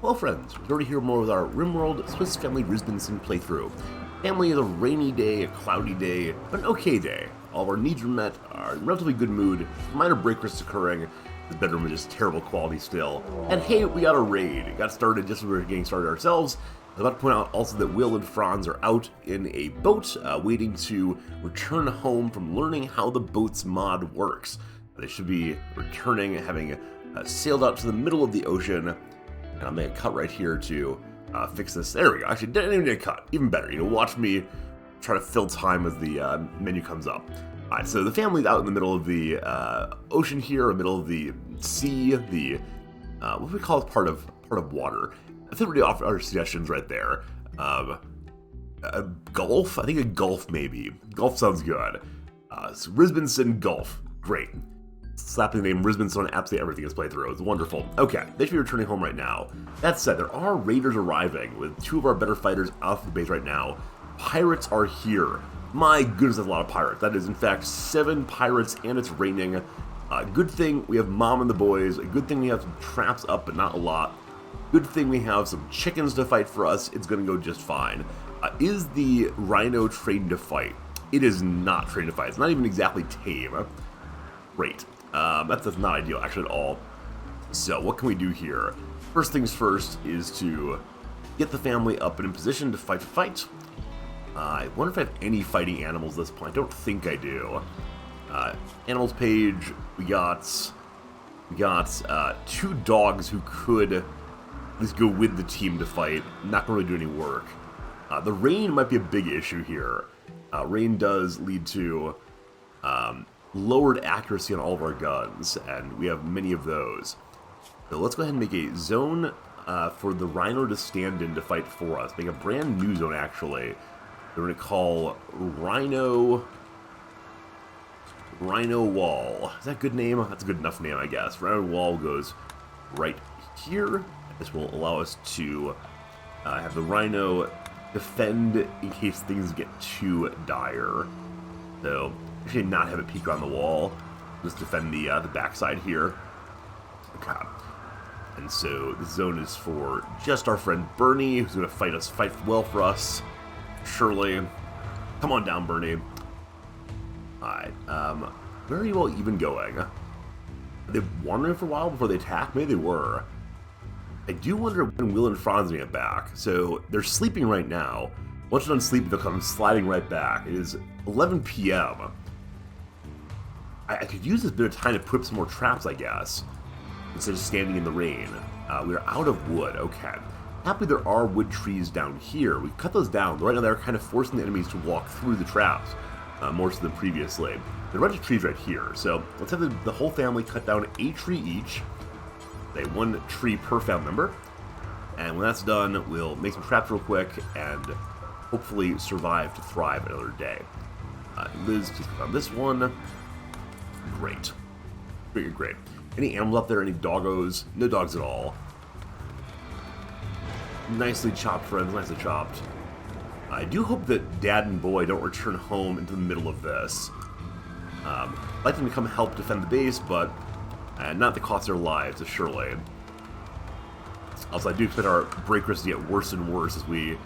Hello friends, Rizorty here more with our Rimworld Swiss Family Rizbinson playthrough. Family is a rainy day, a cloudy day, but an okay day. All of our needs are met, are in relatively good mood, minor break risks occurring, the bedroom is just terrible quality still, and hey, we got a raid. It got started just as we were getting started ourselves. I'd like to point out also that Will and Franz are out in a boat, waiting to return home from learning how the boat's mod works. They should be returning, having sailed out to the middle of the ocean. And I'll make a cut right here to fix this. There we go. Actually, didn't even need a cut. Even better. Watch me try to fill time as the menu comes up. All right, so the family's out in the middle of the ocean here, in the middle of the sea, the what do we call it? Part of water. I think we're gonna offer our suggestions right there. A Gulf? I think a Gulf maybe. Gulf sounds good. So Rizbinson Gulf. Great. Slapping the name Rizbinson on absolutely everything is played through. It's wonderful. Okay, they should be returning home right now. That said, there are raiders arriving with two of our better fighters out of the base right now. Pirates are here. My goodness, that's a lot of pirates. That is, in fact, 7 pirates, and it's raining. Good thing we have Mom and the boys. A good thing we have some traps up, but not a lot. Good thing we have some chickens to fight for us. It's going to go just fine. Is the rhino trained to fight? It is not trained to fight. It's not even exactly tame. Great. That's not ideal, actually, at all. So, what can we do here? First things first is to get the family up and in position to fight. I wonder if I have any fighting animals at this point. I don't think I do. Animals page, we got 2 dogs who could at least go with the team to fight. Not going to really do any work. The rain might be a big issue here. Rain does lead to lowered accuracy on all of our guns, and we have many of those. So let's go ahead and make a zone for the Rhino to stand in to fight for us. Make a brand new zone, actually. We're going to call Rhino Wall. Is that a good name? That's a good enough name, I guess. Rhino Wall goes right here. This will allow us to have the Rhino defend in case things get too dire. So actually not have it peek around the wall. Just defend the backside here. Okay. And so this zone is for just our friend Bernie, who's going to fight well for us. Surely. Come on down, Bernie. Alright. Where are you all even going? Are they wandering for a while before they attack? Maybe they were. I do wonder when Will and Franz get back. So they're sleeping right now. Once they're done sleeping, they'll come sliding right back. It is 11 p.m. I could use this bit of time to put up some more traps, I guess, instead of standing in the rain. We are out of wood. Okay. Happily, there are wood trees down here. We cut those down. Right now, they're kind of forcing the enemies to walk through the traps, more so than previously. There are a bunch of trees right here. So let's have the whole family cut down a tree each. They 1 tree per family member. And when that's done, we'll make some traps real quick and hopefully survive to thrive another day. Liz, please click on this one. Great. Great. Any animals up there? Any doggos? No dogs at all. Nicely chopped, friends. Nicely chopped. I do hope that Dad and Boy don't return home into the middle of this. I'd like them to come help defend the base, but not at the cost of their lives, surely. Also, I do expect our break risk to get worse and worse as we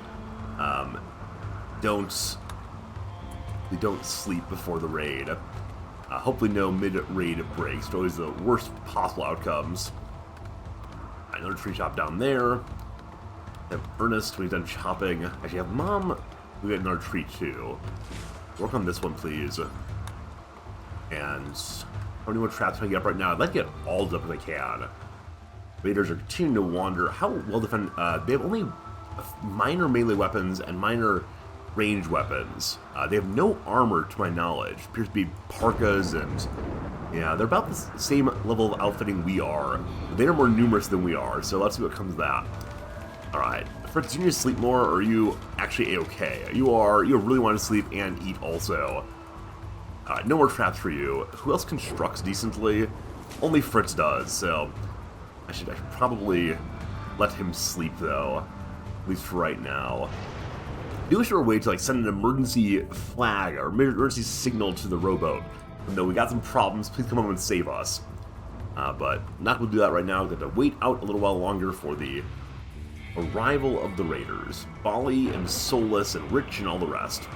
don't sleep before the raid. Hopefully no mid-raid breaks. It's always the worst possible outcomes. Another tree chop down there. Have Ernest when he's done chopping. Actually, have Mom. We got another tree too. Work on this one, please. And how many more traps can I get up right now? I'd like to get all up if I can. Raiders are continuing to wander. How well defended? They have only minor melee weapons and minor ranged weapons. They have no armor, to my knowledge. Appears to be parkas and yeah, they're about the same level of outfitting we are. They are more numerous than we are, so let's see what comes of that. All right, Fritz, do you need to sleep more, or are you actually a-okay? You really want to sleep and eat also. No more traps for you. Who else constructs decently? Only Fritz does, so I should probably let him sleep though, at least for right now. I do wish there were a way to send an emergency flag or emergency signal to the rowboat. No, we got some problems. Please come home and save us. But not going to do that right now. We have to wait out a little while longer for the Arrival of the Raiders. Bali and Soulless and Rich and all the rest.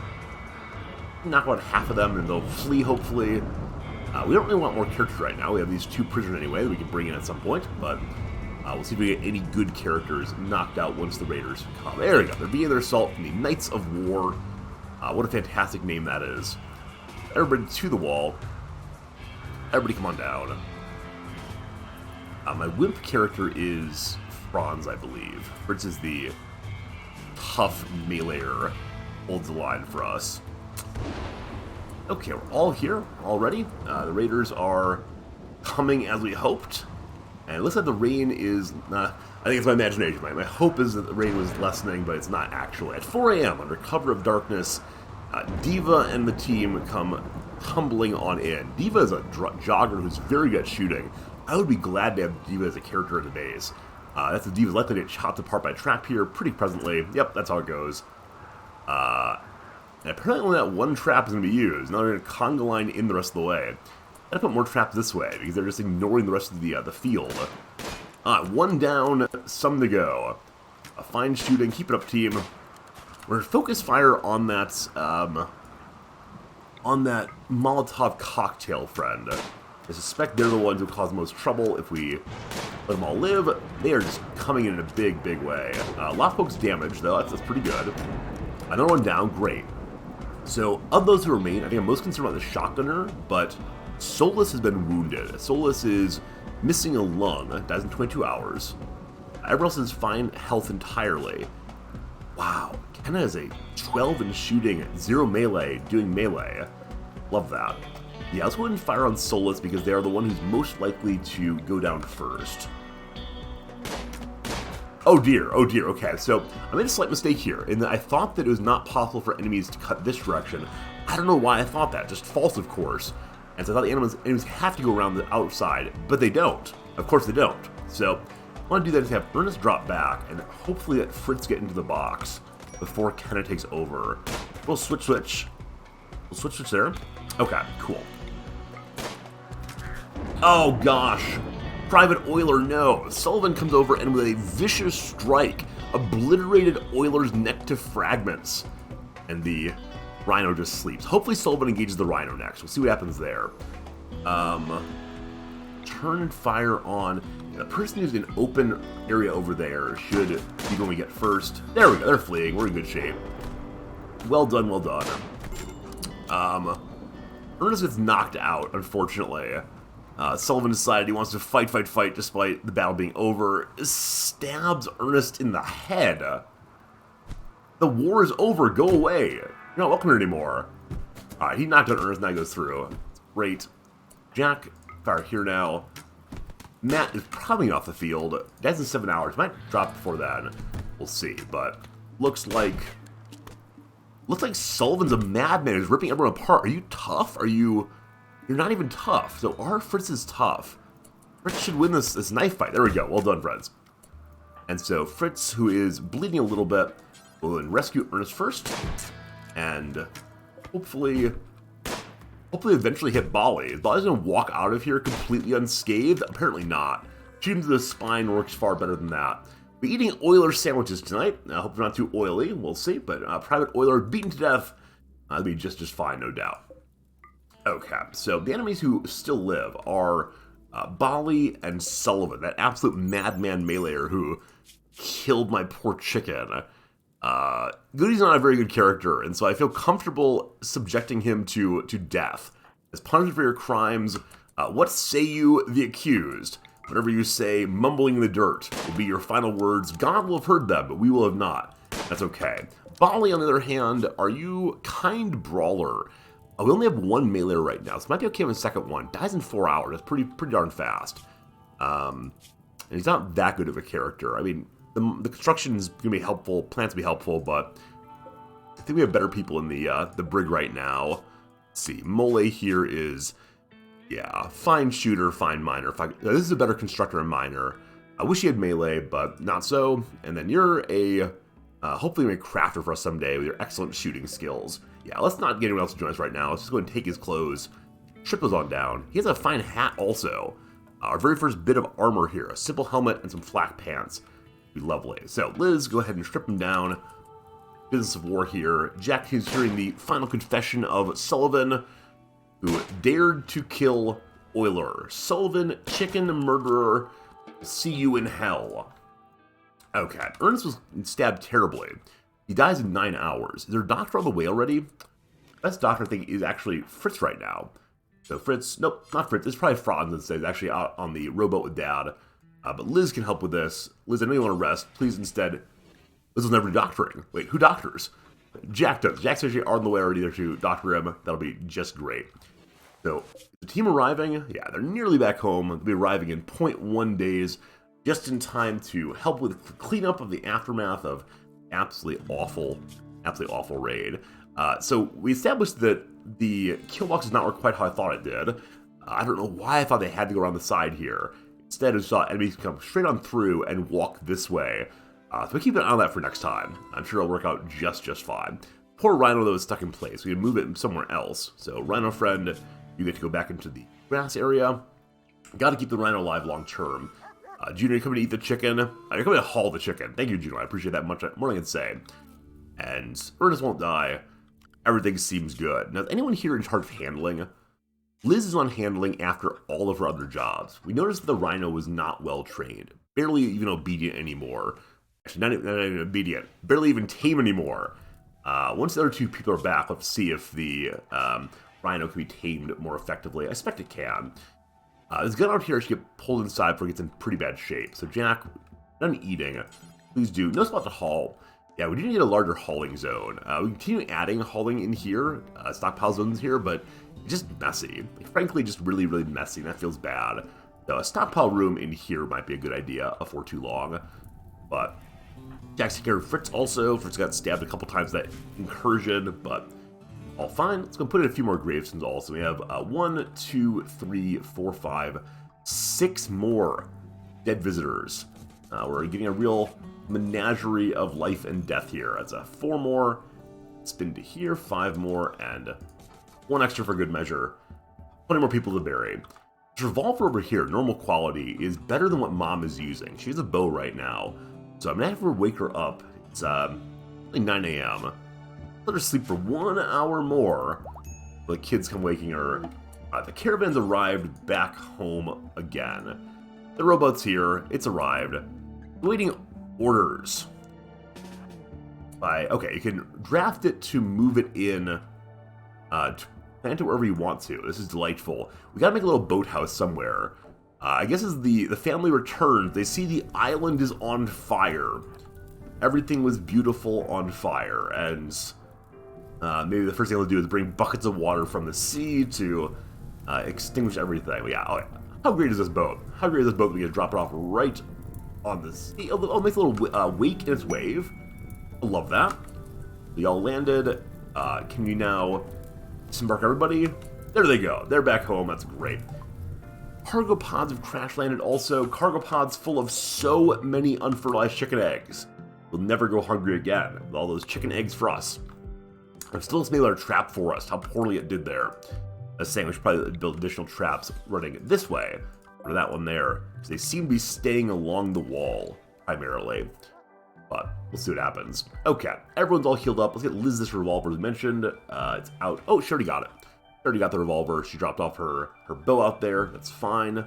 Knock out half of them and they'll flee, hopefully. We don't really want more characters right now. We have these 2 prisoners anyway that we can bring in at some point, but we'll see if we get any good characters knocked out once the Raiders come. There we go. They're beginning their assault from the Knights of War. What a fantastic name that is. Everybody to the wall. Everybody come on down. My Wimp character is Franz, I believe. Fritz is the tough meleeer. Holds the line for us. Okay, we're all here already. The Raiders are coming as we hoped. And it looks like the rain is not... I think it's my imagination. My hope is that the rain was lessening, but it's not actually. At 4 a.m., under cover of darkness, Diva and the team come tumbling on in. Diva is a jogger who's very good at shooting. I would be glad to have Diva as a character in the base. That's the Diva's likely to get chopped apart by a trap here pretty presently. Yep, that's how it goes. And apparently only that 1 trap is going to be used. Now they're going to conga line in the rest of the way. I gotta put more traps this way, because they're just ignoring the rest of the field. 1 down, some to go. Fine shooting, keep it up, team. We're going to focus fire on that Molotov cocktail friend. I suspect they're the ones who cause the most trouble if we let them all live. They are just coming in a big, big way. A lot of folks damaged, though. That's pretty good. Another 1 down, great. So, of those who remain, I think I'm most concerned about the shotgunner, but Soulless has been wounded. Soulless is missing a lung, dies in 22 hours. Everyone else is fine health entirely. Wow, Kenna is a 12 in shooting, 0 melee, doing melee. Love that. Yeah, let's go ahead and fire on Soulless because they are the one who's most likely to go down first. Oh dear, okay, so I made a slight mistake here, in that I thought that it was not possible for enemies to cut this direction. I don't know why I thought that, just false of course. And so I thought the enemies have to go around the outside, but they don't. Of course they don't. So, I want to do that is have Ernest drop back, and hopefully let Fritz get into the box before Kenna takes over. We'll switch. We'll switch there. Okay, cool. Oh gosh. Private Oiler, no. Sullivan comes over and with a vicious strike, obliterated Oiler's neck to fragments. And the Rhino just sleeps. Hopefully Sullivan engages the Rhino next. We'll see what happens there. Turn and fire on... The person who's in open area over there should be when we get first. There we go, they're fleeing. We're in good shape. Well done, well done. Ernest gets knocked out, unfortunately. Sullivan decided he wants to fight despite the battle being over. Stabs Ernest in the head. The war is over, go away. You're not welcome here anymore. Alright, he knocked out Ernest, now he goes through. Great. Jack, fire here now. Matt is probably off the field. That's in 7 hours. Might drop before then. We'll see. But looks like Sullivan's a madman who's ripping everyone apart. Are you tough? You're not even tough. So our Fritz is tough. Fritz should win this knife fight. There we go. Well done, friends. And so Fritz, who is bleeding a little bit, will then rescue Ernest first. And hopefully eventually hit Bali. Bali's gonna walk out of here completely unscathed? Apparently not. Shooting to the spine works far better than that. We're eating Oiler sandwiches tonight. I hope they're not too oily. We'll see. But Private Oiler beaten to death. That'll be just fine, no doubt. Okay, so the enemies who still live are Bali and Sullivan, that absolute madman meleeer who killed my poor chicken. Goody's not a very good character, and so I feel comfortable subjecting him to death. As punishment for your crimes, what say you, the accused? Whatever you say, mumbling in the dirt, will be your final words. God will have heard them, but we will have not. That's okay. Bali, on the other hand, are you kind brawler? We only have 1 melee right now, so it might be okay with the second one. Dies in 4 hours. That's pretty darn fast. And he's not that good of a character. I mean, the construction is going to be helpful, plants will be helpful, but I think we have better people in the brig right now. Let's see, Mole here is, yeah, fine shooter, fine miner. This is a better constructor and miner. I wish he had melee, but not so. And then you're hopefully a crafter for us someday with your excellent shooting skills. Yeah, let's not get anyone else to join us right now. Let's just go and take his clothes, strip those on down. He has a fine hat also. Our very first bit of armor here, a simple helmet and some flak pants. Be lovely. So, Liz, go ahead and strip him down. Business of war here. Jack is hearing the final confession of Sullivan, who dared to kill Euler. Sullivan, chicken murderer, see you in hell. Okay, Ernest was stabbed terribly. He dies in 9 hours. Is there a doctor on the way already? Best doctor, I think, is actually Fritz right now. So Fritz, nope, not Fritz. It's probably Franz instead. He's actually out on the rowboat with Dad. But Liz can help with this. Liz, I know you want to rest. Please instead, Liz will never do doctoring. Wait, who doctors? Jack does. Jack's actually on the way already there to doctor him. That'll be just great. So, the team arriving, yeah, they're nearly back home. They'll be arriving in 0.1 days, just in time to help with the cleanup of the aftermath of absolutely awful raid. So, we established that the kill box does not work quite how I thought it did. I don't know why I thought they had to go around the side here. Instead, I saw enemies come straight on through and walk this way. So we keep an eye on that for next time. I'm sure it'll work out just fine. Poor Rhino, though, is stuck in place. We can move it somewhere else. So, Rhino friend, you get to go back into the grass area. Got to keep the Rhino alive long term. Juno, you're coming to eat the chicken. You're coming to haul the chicken. Thank you, Juno. I appreciate that much more than I can say. And Ernest won't die. Everything seems good. Now, is anyone here in charge of handling? Liz is on handling after all of her other jobs. We noticed that the Rhino was not well trained. Barely even obedient anymore. Actually, not even obedient. Barely even tame anymore. Once the other two people are back, let's see if the Rhino can be tamed more effectively. I expect it can. This gun out here should get pulled inside before it gets in pretty bad shape. So Jack, done eating. Please do. No spot to haul. Yeah, we do need a larger hauling zone. We continue adding hauling in here, stockpile zones here, but it's just messy. Like, frankly, just really messy, and that feels bad. So a stockpile room in here might be a good idea before too long. But Jack's taking care of Fritz also. Fritz got stabbed a couple times that incursion, but all fine. Let's go put in a few more gravestones also. We have 1, 2, 3, 4, 5, 6 more dead visitors. We're getting a real menagerie of life and death here. That's 4 more. Spin to here, 5 more, and 1 extra for good measure. 20 more people to bury. This revolver over here, normal quality, is better than what Mom is using. She has a bow right now, so I'm gonna have to wake her up. It's like 9 a.m. Let her sleep for 1 hour more. The kids come waking her. The caravan's arrived back home again. The rowboat's here. It's arrived. Waiting orders. Okay, you can draft it to move it in. To plant it wherever you want to. This is delightful. We gotta make a little boathouse somewhere. I guess as the family returns, they see the island is on fire. Everything was beautiful on fire, and maybe the first thing they'll do is bring buckets of water from the sea to extinguish everything. But yeah, how great is this boat? How great is this boat? We can drop it off right on the sea. Oh, it makes a little wake in its wave. I love that. We all landed. Can you now disembark everybody? There they go. They're back home. That's great. Cargo pods have crash landed also. Cargo pods full of so many unfertilized chicken eggs. We'll never go hungry again with all those chicken eggs for us. I'm still made a trap for us. How poorly it did there. I was saying we should probably build additional traps running this way or that one there. So they seem to be staying along the wall primarily. But we'll see what happens. Okay, everyone's all healed up. Let's get Liz this revolver as mentioned. It's out. Oh, she already got it. She already got the revolver. She dropped off her bow out there. That's fine.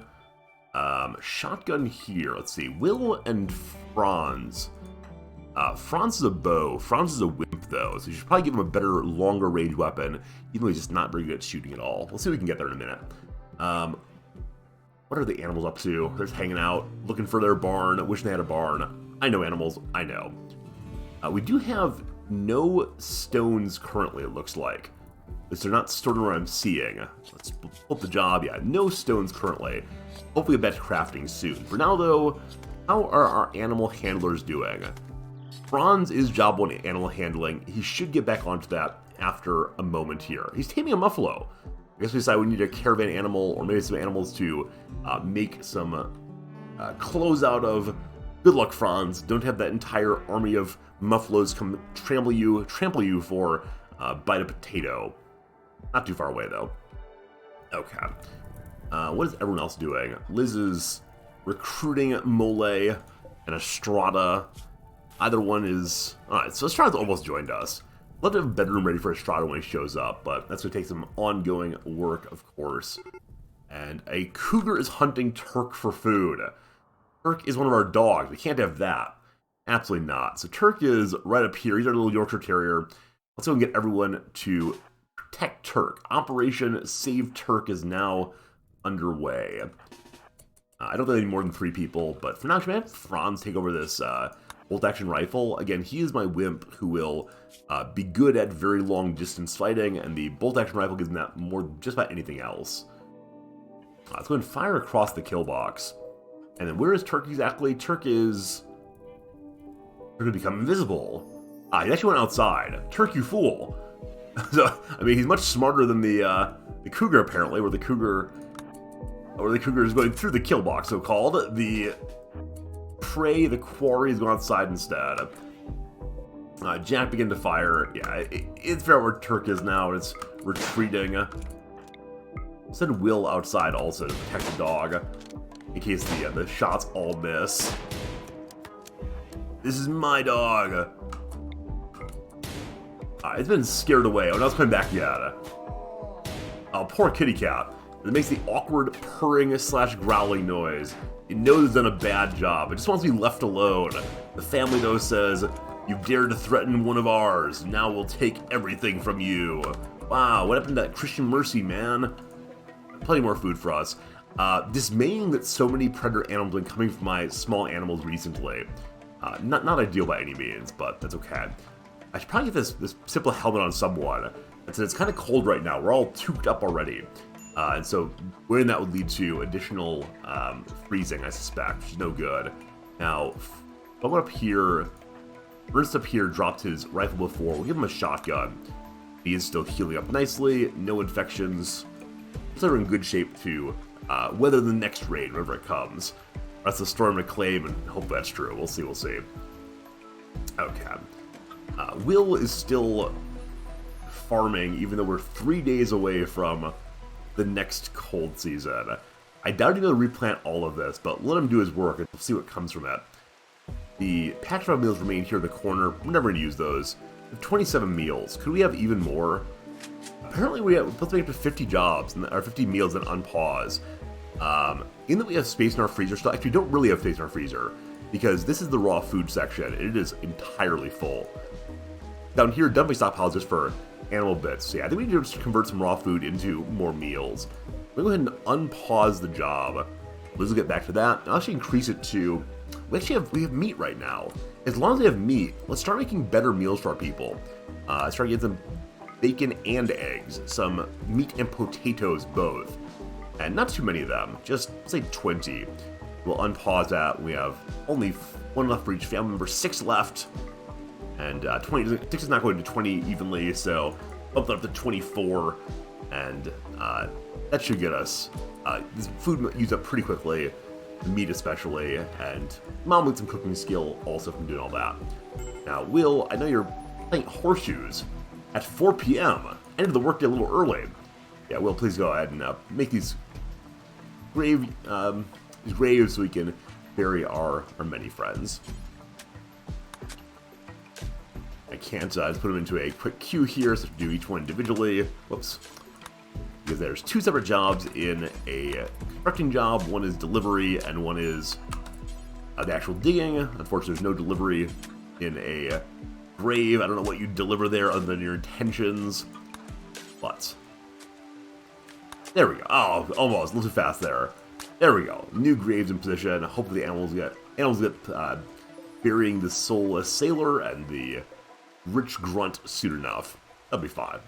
Shotgun here. Let's see. Will and Franz. Franz is a bow. Franz is a wimp, though, so you should probably give him a better, longer range weapon, even though he's just not very good at shooting at all. We'll see if we can get there in a minute. What are the animals up to? They're just hanging out, looking for their barn, wishing they had a barn. I know animals, I know. We do have no stones currently, it looks like. They're not stored where I'm seeing. Let's pull up the job. Yeah, no stones currently. Hopefully get back to crafting soon. For now, though, how are our animal handlers doing? Franz is job 1 animal handling. He should get back onto that after a moment here. He's taming a muffalo. I guess we decide we need a caravan animal or maybe some animals to make some clothes out of. Good luck, Franz. Don't have that entire army of muffaloes come trample you for a bite of potato. Not too far away, though. Okay. What is everyone else doing? Liz is recruiting Mole. and Estrada. Either one is... Alright, so Estrada's almost joined us. Love to have a bedroom ready for Estrada when he shows up, but that's going to take some ongoing work, of course. And a cougar is hunting Turk for food. Turk is one of our dogs. We can't have that. Absolutely not. So Turk is right up here. He's our little Yorkshire Terrier. Let's go and get everyone to protect Turk. Operation Save Turk is now underway. I don't think I need more than 3 people, but for now, I'm going to have Franz take over this bolt-action rifle. Again, he is my wimp who will be good at very long-distance fighting, and the bolt-action rifle gives him that more than just about anything else. Let's go and fire across the kill box. And then where is Turk exactly? Turk is... They're going to become invisible. He actually went outside. Turk, you fool. So, I mean, he's much smarter than the cougar, apparently, where the cougar is going through the kill box, so-called. The prey, the quarry, is going outside instead. Jack began to fire. Yeah, it's fair where Turk is now. It's retreating. Send Will outside also to protect the dog, in case the shots all miss. This is my dog. It's been scared away. Oh, now it's coming back yet. Oh, poor kitty cat. It makes the awkward purring / growling noise. It knows it's done a bad job. It just wants to be left alone. The family, though, says, "You've dared to threaten one of ours. Now we'll take everything from you." Wow, what happened to that Christian mercy, man? Plenty more food for us. Dismaying that so many predator animals have been coming from my small animals recently. Not ideal by any means, but that's okay. I should probably get this simple helmet on someone. It's kind of cold right now. We're all toqued up already. And so wearing that would lead to additional freezing, I suspect, which is no good. Now, someone up here, Ernst up here dropped his rifle before. We'll give him a shotgun. He is still healing up nicely, no infections. So we're in good shape to weather the next raid, whenever it comes. That's the storm to claim, and hope that's true. We'll see, Okay. Will is still farming, even though we're 3 days away from the next cold season. I doubt he'll replant all of this, but let him do his work and we'll see what comes from it. The packed meals remain here in the corner. We're never going to use those. We have 27 meals. Could we have even more? Apparently we're supposed to make up to 50 jobs, or 50 meals and unpause. In that we have space in our freezer still. Actually, we don't really have space in our freezer, because this is the raw food section, and it is entirely full. Down here, dumping stockpiles just for animal bits. So yeah, I think we need to just convert some raw food into more meals. We'll go ahead and unpause the job. Let's get back to that. I'll actually increase it to... We have meat right now. As long as we have meat, let's start making better meals for our people. Start getting some bacon and eggs, some meat and potatoes both. And not too many of them, just say 20. We'll unpause that. We have only 1 left for each family member, 6 left. And 6 is not going to 20 evenly, so up to 24. And that should get us this food used up pretty quickly, the meat especially, and Mom with some cooking skill also from doing all that. Now, Will, I know you're playing horseshoes at 4 p.m. Ended the workday a little early. Yeah, Will, please go ahead and make these graves so we can bury our many friends. I can't just put them into a quick queue here, so I have to do each one individually. Whoops. Because there's 2 separate jobs in a constructing job. One is delivery, and one is the actual digging. Unfortunately, there's no delivery in a grave. I don't know what you deliver there other than your intentions. But there we go. Oh, almost. A little too fast there. There we go. New graves in position. Hopefully the animals get burying the soulless sailor and the rich grunt soon enough. That'll be fine.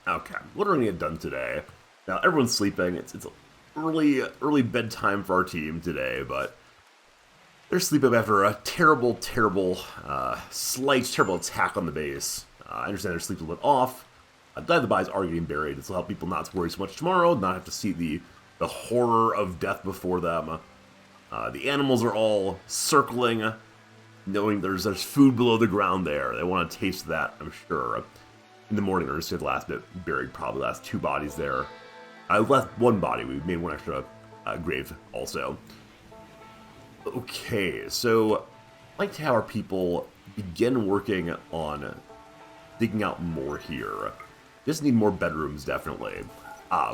Okay, what are we going to get done today? Now, everyone's sleeping. It's early bedtime for our team today, but they're sleeping after a terrible attack on the base. I understand their sleep's a little off. I'm glad the bodies are getting buried. This will help people not to worry so much tomorrow, not have to see the horror of death before them. The animals are all circling, knowing there's food below the ground there. They want to taste that, I'm sure. In the morning, or just the last bit buried, probably last 2 bodies there. I left 1 body. We made 1 extra grave also. Okay, so I'd like to have our people begin working on digging out more here. Just need more bedrooms, definitely.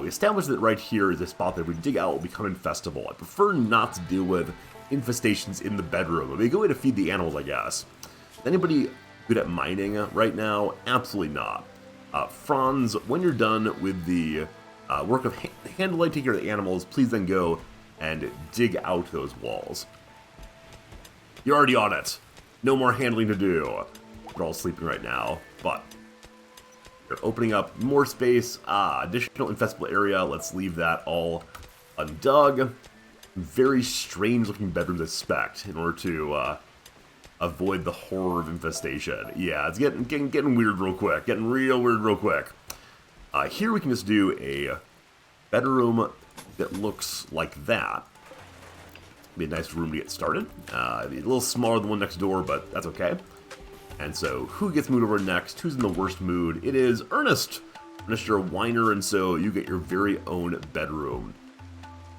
We established that right here is a spot that if we dig out will become infestable. I prefer not to deal with infestations in the bedroom. It'd be a good way to feed the animals, I guess. Is anybody good at mining right now? Absolutely not. Franz, when you're done with the work of handling, taking care of the animals, please then go and dig out those walls. You're already on it. No more handling to do. We're all sleeping right now, but you're opening up more space. Additional infestable area. Let's leave that all undug. Very strange looking bedrooms, I suspect, in order to avoid the horror of infestation. Yeah, it's getting weird real quick. Getting real weird real quick. Here we can just do a bedroom that looks like that. Be a nice room to get started. Be a little smaller than the one next door, but that's okay. And so, who gets moved over next? Who's in the worst mood? It is Ernest! Ernest, you're a whiner, and so you get your very own bedroom.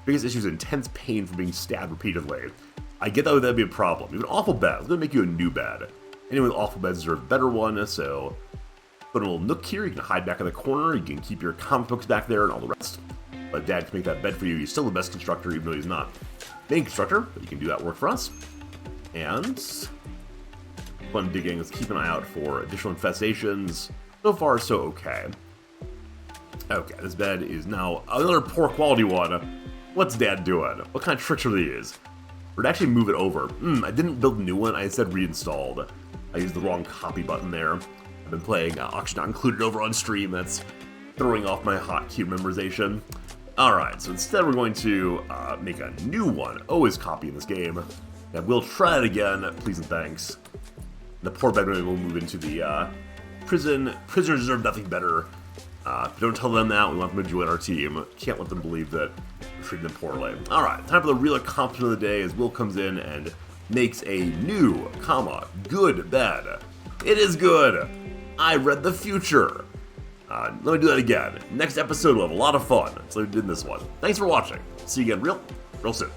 Biggest issue is intense pain from being stabbed repeatedly. I get that that'd be a problem. You have an awful bed. I'm gonna make you a new bed. Anyone with awful beds deserve a better one, so put a little nook here. You can hide back in the corner. You can keep your comic books back there and all the rest. But Dad can make that bed for you. He's still the best constructor, even though he's not main constructor, but you can do that work for us. And fun digging. Let's keep an eye out for additional infestations. So far, so okay. Okay, this bed is now another poor quality one. What's Dad doing? What kind of tricks are these? Or to actually move it over. I didn't build a new one. I instead reinstalled. I used the wrong copy button there. I've been playing Auction Not Included over on stream. That's throwing off my hotkey memorization. Alright, so instead we're going to make a new one. Always copying this game. And we'll try it again, please and thanks. The poor bedroom will move into the prison. Prisoners deserve nothing better. Don't tell them that. We want them to join our team. Can't let them believe that we're treating them poorly. Alright, time for the real accomplishment of the day as Will comes in and makes a new, good bed. It is good. I read the future. Let me do that again. Next episode we'll have a lot of fun. So we did this one. Thanks for watching. See you again real soon.